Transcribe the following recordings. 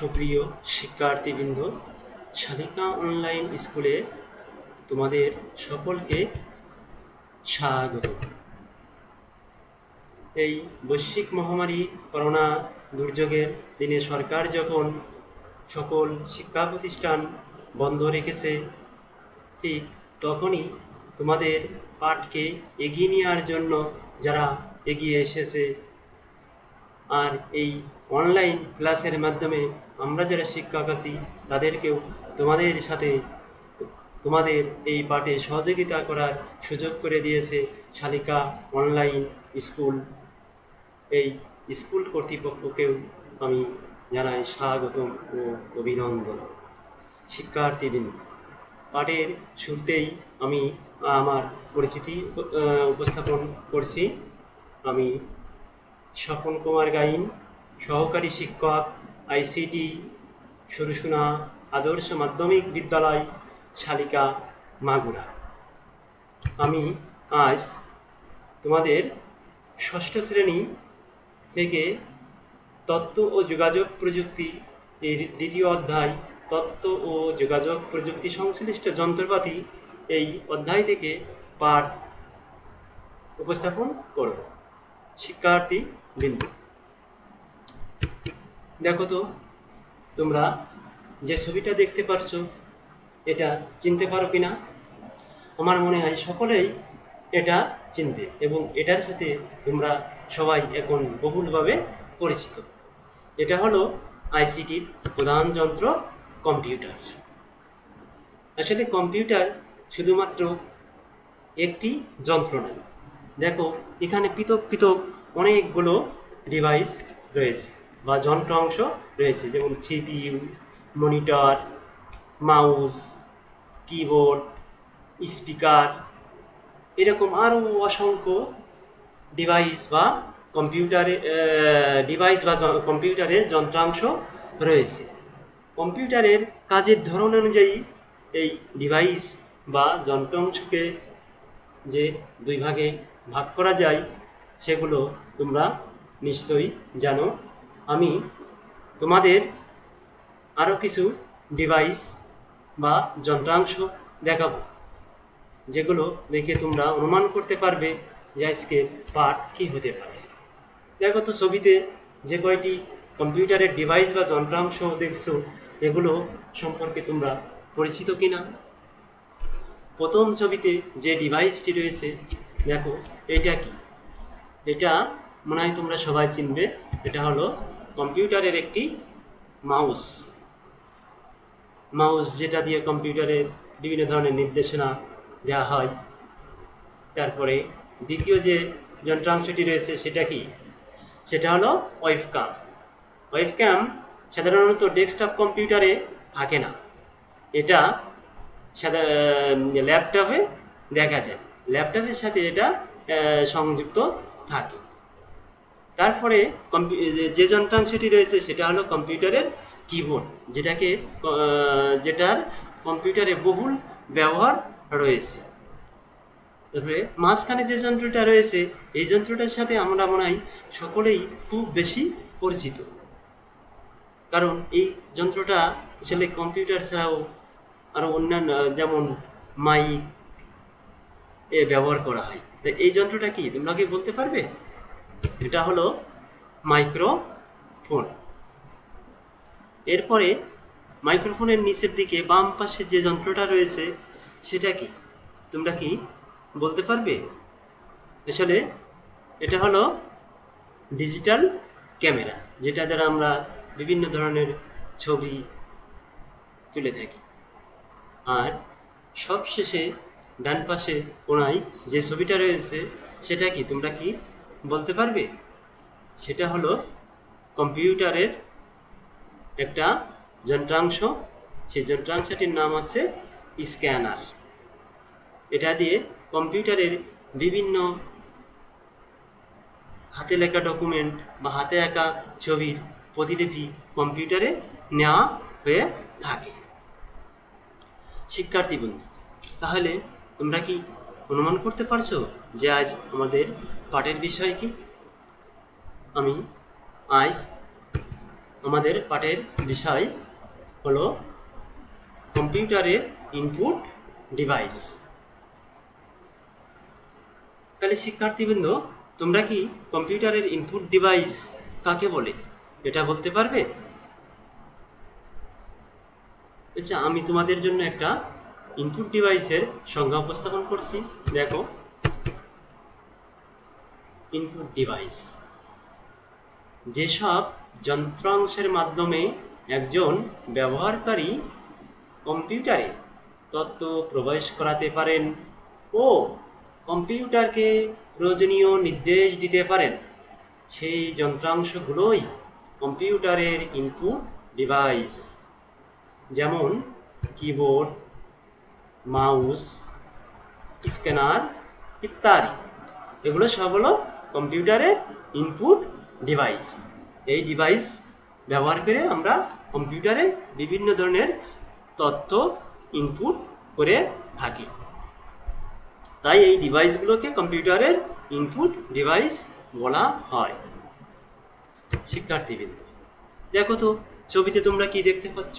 সুপ্রিয় শিক্ষার্থীবৃন্দ, শালিকা অনলাইন স্কুলে তোমাদের সকলকে স্বাগত। এই বৈশ্বিক মহামারী করোনা দুর্যোগের দিনে সরকার যখন সকল শিক্ষা প্রতিষ্ঠান বন্ধ রেখেছে, ঠিক তখনই তোমাদের পাঠকে এগিয়ে নেওয়ার জন্য যারা এগিয়ে এসেছে, আর এই অনলাইন ক্লাসের মাধ্যমে আমরা যারা শিক্ষক আছি তাদেরকেও তোমাদের সাথে তোমাদের এই পাঠে সহযোগিতা করার সুযোগ করে দিয়েছে শালিকা অনলাইন স্কুল। এই স্কুল কর্তৃপক্ষকেও আমি জানাই স্বাগতম ও অভিনন্দন। শিক্ষার্থীবৃন্দ, পাঠের শুরুতেই আমি আমার পরিচিতি উপস্থাপন করছি। আমি স্বপন কুমার গাইন, সহকারী শিক্ষক, ICT সুরসুনা আদর্শ মাধ্যমিক বিদ্যালয়, শালিকা, মাগুরা। আমি আজ তোমাদের ষষ্ঠ শ্রেণী থেকে তথ্য ও যোগাযোগ প্রযুক্তি এর দ্বিতীয় অধ্যায় তথ্য ও যোগাযোগ প্রযুক্তি সংশ্লিষ্ট যন্ত্রপাতি এই অধ্যায় থেকে পাঠ উপস্থাপন করব। শিক্ষার্থী বৃন্দ, দেখো তো তোমরা যে ছবিটা দেখতে পারছো, এটা চিনতে পারো কিনা? আমার মনে হয় সকলেই এটা চিনতে, এবং এটার সাথে তোমরা সবাই এখন বহুলভাবে পরিচিত। এটা হলো ICTর প্রধান যন্ত্র কম্পিউটার। আসলে কম্পিউটার শুধুমাত্র একটি যন্ত্র নয়। দেখো, এখানে পৃথক পৃথক অনেকগুলো ডিভাইস রয়েছে বা যন্ত্রাংশ রয়েছে, যেমন CPU, monitor, mouse, keyboard, speaker, এরকম আরও অসংখ্য ডিভাইস বা কম্পিউটারের যন্ত্রাংশ রয়েছে। কম্পিউটারের কাজের ধরন অনুযায়ী এই ডিভাইস বা যন্ত্রাংশকে যে দুই ভাগে ভাগ করা যায় সেগুলো তোমরা নিশ্চয়ই জানো। আমি তোমাদের আরও কিছু ডিভাইস বা যন্ত্রাংশ দেখাবো, যেগুলো দেখে তোমরা অনুমান করতে পারবে যে আজকে পাঠ কী হতে পারে। দেখো তো ছবিতে যে কয়টি কম্পিউটারের ডিভাইস বা যন্ত্রাংশ দেখছো, এগুলো সম্পর্কে তোমরা পরিচিত কিনা? প্রথম ছবিতে যে ডিভাইসটি রয়েছে, দেখো এটা কি? এটা মনে হয় তোমরা সবাই চিনবে। এটা হলো কম্পিউটারের একটি মাউস। মাউস যেটা দিয়ে কম্পিউটারের বিভিন্ন ধরনের নির্দেশনা দেওয়া হয়। তারপরে দ্বিতীয় যে যন্ত্রাংশটি রয়েছে সেটা কি? সেটা হলো ওয়েবক্যাম। ওয়েবক্যাম সাধারণত ডেস্কটপ কম্পিউটারে থাকে না, এটা ল্যাপটপে দেখা যায়। ল্যাপটপের সাথে এটা সংযুক্ত থাকে। তারপরে যে যন্ত্রাংশটি রয়েছে সেটা হলো কম্পিউটারের কিবোর্ড, যেটার কম্পিউটারে বহুল ব্যবহার রয়েছে। তারপরে মাঝখানে যে যন্ত্রটা রয়েছে, এই যন্ত্রটার সাথে আমরা মনে হয় সকলেই খুব বেশি পরিচিত, কারণ এই যন্ত্রটা আসলে কম্পিউটার ছাড়াও আরও অন্যান্য যেমন মাইক ব্যবহার করা হয়। তাই এই যন্ত্রটা কি তোমরা কি বলতে পারবে? এটা হলো মাইক্রোফোন। এরপরে মাইক্রোফোনের নিচের দিকে বাম পাশে যে যন্ত্রটা রয়েছে সেটা কি তোমরা কি বলতে পারবে? আসলে এটা হলো ডিজিটাল ক্যামেরা, যেটা দ্বারা আমরা বিভিন্ন ধরনের ছবি তুলে থাকি। আর সবশেষে ডান পাশে কোণায় যে ছবিটা রয়েছে সেটা কি তোমরা কি বলতে পারবে? সেটা হলো কম্পিউটারের একটা যন্ত্রাংশ। সেই যন্ত্রাংশটির নাম হচ্ছে স্ক্যানার। এটা দিয়ে কম্পিউটারের বিভিন্ন হাতে লেখা ডকুমেন্ট বা হাতে আঁকা ছবির প্রতিলিপি কম্পিউটারে নেওয়া হয়ে থাকে। শিক্ষার্থী বন্ধু, তাহলে তোমরা কি অনুমান করতে পারছো যে আজ আমাদের পাঠের বিষয় কি? আমি আজ আমাদের পাঠের বিষয় হলো কম্পিউটারের ইনপুট ডিভাইস। তাহলে শিক্ষার্থীবৃন্দ, তোমরা কি কম্পিউটারের ইনপুট ডিভাইস কাকে বলে এটা বলতে পারবে? আচ্ছা, আমি তোমাদের জন্য একটা ইনপুট ডিভাইসের সংজ্ঞা উপস্থাপন করছি। দেখো, ইনপুট ডিভাইস যেসব যন্ত্রাংশের মাধ্যমে একজন ব্যবহারকারী কম্পিউটারে তথ্য প্রবেশ করাতে পারেন ও কম্পিউটারকে প্রয়োজনীয় নির্দেশ দিতে পারেন, সেই যন্ত্রাংশগুলোই কম্পিউটারের ইনপুট ডিভাইস। যেমন কিবোর্ড, মাউস, স্ক্যানার ইত্যাদি। এগুলো সব হলো কম্পিউটারের ইনপুট ডিভাইস। এই ডিভাইস ব্যবহার করে আমরা কম্পিউটারে বিভিন্ন ধরনের তথ্য ইনপুট করে থাকি। তাই এই ডিভাইসগুলোকে কম্পিউটারের ইনপুট ডিভাইস বলা হয়। শিক্ষার্থীবৃন্দ, দেখো তো ছবিতে তোমরা কি দেখতে পাচ্ছ?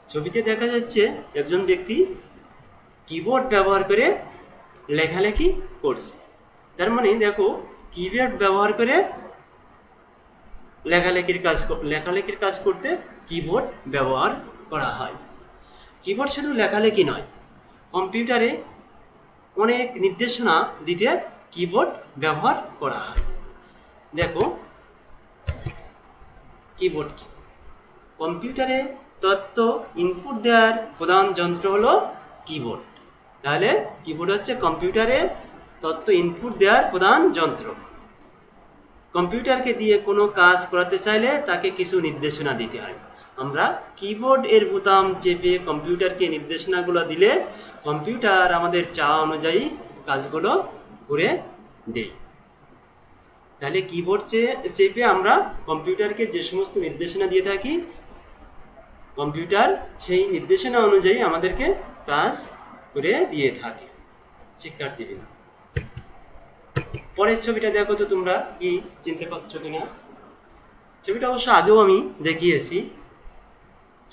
ছবিতে দেখা যাচ্ছে একজন ব্যক্তি কিবোর্ড ব্যবহার করে লেখালেখি করছে। তার মানে দেখো, কিবোর্ড ব্যবহার করে লেখালেখির কাজ করতে কিবোর্ড ব্যবহার করা হয়। কিবোর্ড শুধু লেখালেখি নয়, কম্পিউটারে অনেক নির্দেশনা দিতে কিবোর্ড ব্যবহার করা হয়। দেখো, কিবোর্ড কি? কম্পিউটারে তথ্য ইনপুট দেওয়ার প্রধান যন্ত্র হলো কিবোর্ড। তাহলে কিবোর্ড হচ্ছে কম্পিউটারে তথ্য ইনপুট দেওয়ার প্রধান যন্ত্র। কম্পিউটারকে দিয়ে কোনো কাজ করাতে চাইলে তাকে কিছু নির্দেশনা দিতে হয়। আমরা কিবোর্ড এর বোতাম চেপে কম্পিউটারকে নির্দেশনাগুলো দিলে কম্পিউটার আমাদের চাওয়া অনুযায়ী কাজগুলো করে দেয়। তাহলে কিবোর্ড চেপে আমরা কম্পিউটারকে যে সমস্ত নির্দেশনা দিয়ে থাকি, কম্পিউটার সেই নির্দেশনা অনুযায়ী আমাদেরকে কাজ করে দিয়ে থাকে। শিক্ষার্থীবৃন্দ, পরের ছবিটা দেখো তো তোমরা কি চিনতে পারছো কিনা? ছবিটা অবশ্য আগেও আমি দেখিয়েছি,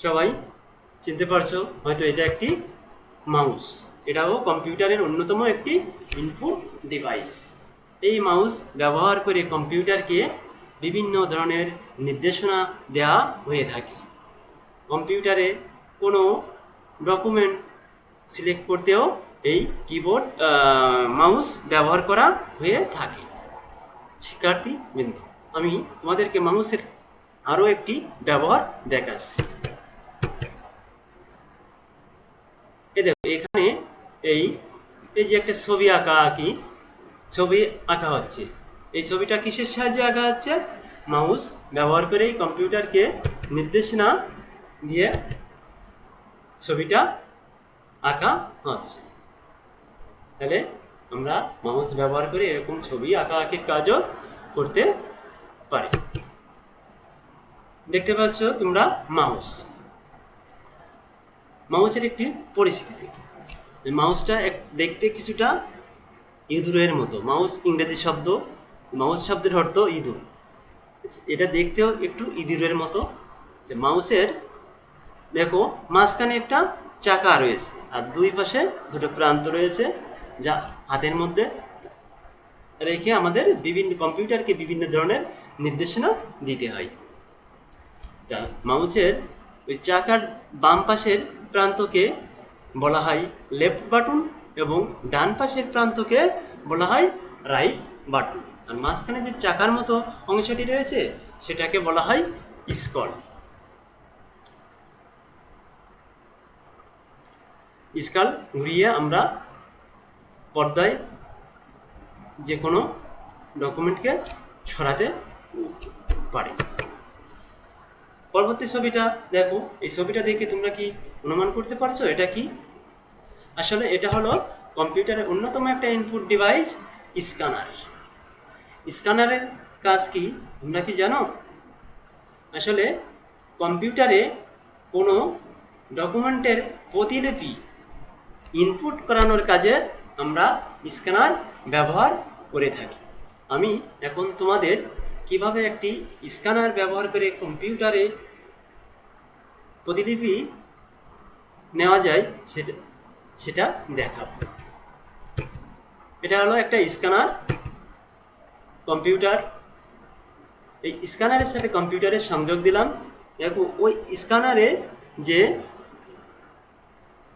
সবাই চিনতে পারছো হয়তো। এটা একটি মাউস। এটাও কম্পিউটারের অন্যতম একটি ইনপুট ডিভাইস। এই মাউস ব্যবহার করে কম্পিউটারকে বিভিন্ন ধরনের নির্দেশনা দেওয়া হয়ে থাকে। কম্পিউটারে কোনো ডকুমেন্ট সিলেক্ট করতেও এই কিবোর্ড মাউস ব্যবহার করা হয়ে থাকে। শিক্ষার্থীবৃন্দ, আমি তোমাদেরকে মাউসের আরও একটি ব্যবহার দেখাচ্ছি। এখানে এই যে একটা ছবি আঁকা হচ্ছে। এই ছবিটা কিসের সাহায্যে আঁকা হচ্ছে? মাউস ব্যবহার করে কম্পিউটারকে নির্দেশনা দিয়ে ছবিটা আঁকা হচ্ছে। তাহলে আমরা মাউস ব্যবহার করে এরকম ছবি আঁকাআঁকির কাজও করতে পারি। দেখতে পাচ্ছ তোমরা মাউসের একটি পরিস্থিতি। মাউসটা দেখতে কিছুটা ইঁদুরের মতো। মাউস ইংরেজি শব্দ, মাউস শব্দের অর্থ ইঁদুর। এটা দেখতেও একটু ইঁদুরের মতো। যে মাউসের দেখো মাঝখানে একটা চাকা রয়েছে আর দুই পাশে দুটো প্রান্ত রয়েছে, যা হাতের মধ্যে রেখে আমাদের কম্পিউটারকে বিভিন্ন ধরনের নির্দেশনা দিতে হয়। তা মাউসের ওই চাকার বাম পাশের প্রান্তকে বলা হয় লেফট বাটন এবং ডান পাশের প্রান্তকে বলা হয় রাইট বাটন। আর মাঝখানে যে চাকার মতো অংশটি রয়েছে সেটাকে বলা হয় স্ক্রল। স্ক্রল ঘুরিয়ে আমরা পর্দায় যে কোনো ডকুমেন্টকে সরাতে পারি। পরবর্তী ছবিটা দেখো। এই ছবিটা দেখে তোমরা কি অনুমান করতে পারছো এটা কি? আসলে এটা হলো কম্পিউটারের অন্যতম একটা ইনপুট ডিভাইস, স্ক্যানার। স্ক্যানারের কাজ কি তোমরা কি জানো? আসলে কম্পিউটারে কোনো ডকুমেন্টের প্রতিলিপি ইনপুট করানোর কাজে আমরা স্ক্যানার ব্যবহার করে থাকি। আমি এখন তোমাদের কিভাবে একটি স্ক্যানার ব্যবহার করে কম্পিউটারে প্রতিলিপি নেওয়া যায় সেটা দেখাবো। এটা হলো একটা স্ক্যানার কম্পিউটার। এই স্ক্যানারের সাথে কম্পিউটারের সংযোগ দিলাম। দেখো ওই স্ক্যানারে যে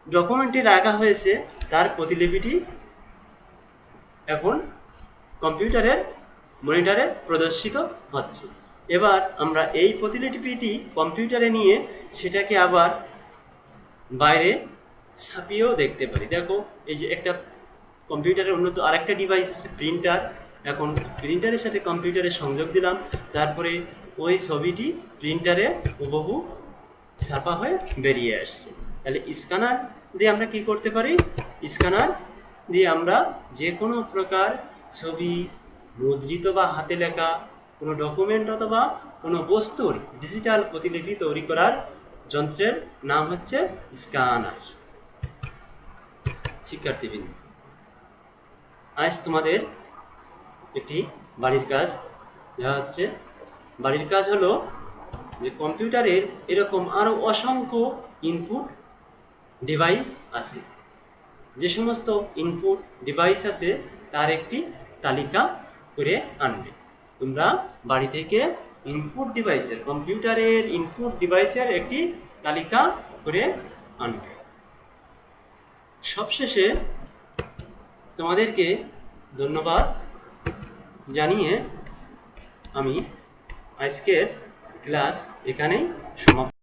ডকুমেন্টটি রাখা হয়েছে তার প্রতিলিপিটি এখন কম্পিউটারের মনিটরে প্রদর্শিত হচ্ছে। এবার আমরা এই প্রতিলিপিটি কম্পিউটারে নিয়ে সেটাকে আবার বাইরে ছাপিয়েও দেখতে পারি। দেখো এই যে একটা কম্পিউটারের উন্নত আরেকটা ডিভাইস আছে প্রিন্টার। এখন প্রিন্টারের সাথে কম্পিউটারে সংযোগ দিলাম, তারপরে ওই ছবিটি প্রিন্টারে হুবহু ছাপা হয়ে বেরিয়ে আসছে। তাহলে স্ক্যানার দিয়ে আমরা কি করতে পারি? স্ক্যানার দিয়ে আমরা যে কোনো প্রকার ছবি, মুদ্রিত বা হাতে লেখা কোনো ডকুমেন্ট অথবা কোনো বস্তুর ডিজিটাল প্রতিলিপি তৈরি করার যন্ত্রের নাম হচ্ছে স্ক্যানার। শিক্ষার্থীবৃন্দ, আজ তোমাদের একটি বাড়ির কাজ দেওয়া হচ্ছে। বাড়ির কাজ হলো যে কম্পিউটারের এরকম আরো অসংখ্য ইনপুট ডিভাইস আছে। যে সমস্ত ইনপুট ডিভাইস আছে তার একটি তালিকা করে আনবে। তোমরা বাড়ি থেকে ইনপুট ডিভাইসের কম্পিউটারের ইনপুট ডিভাইসের একটি তালিকা করে আনবে। সবশেষে তোমাদেরকে ধন্যবাদ জানিয়ে আমি আজকের ক্লাস এখানেই সমাপ্ত।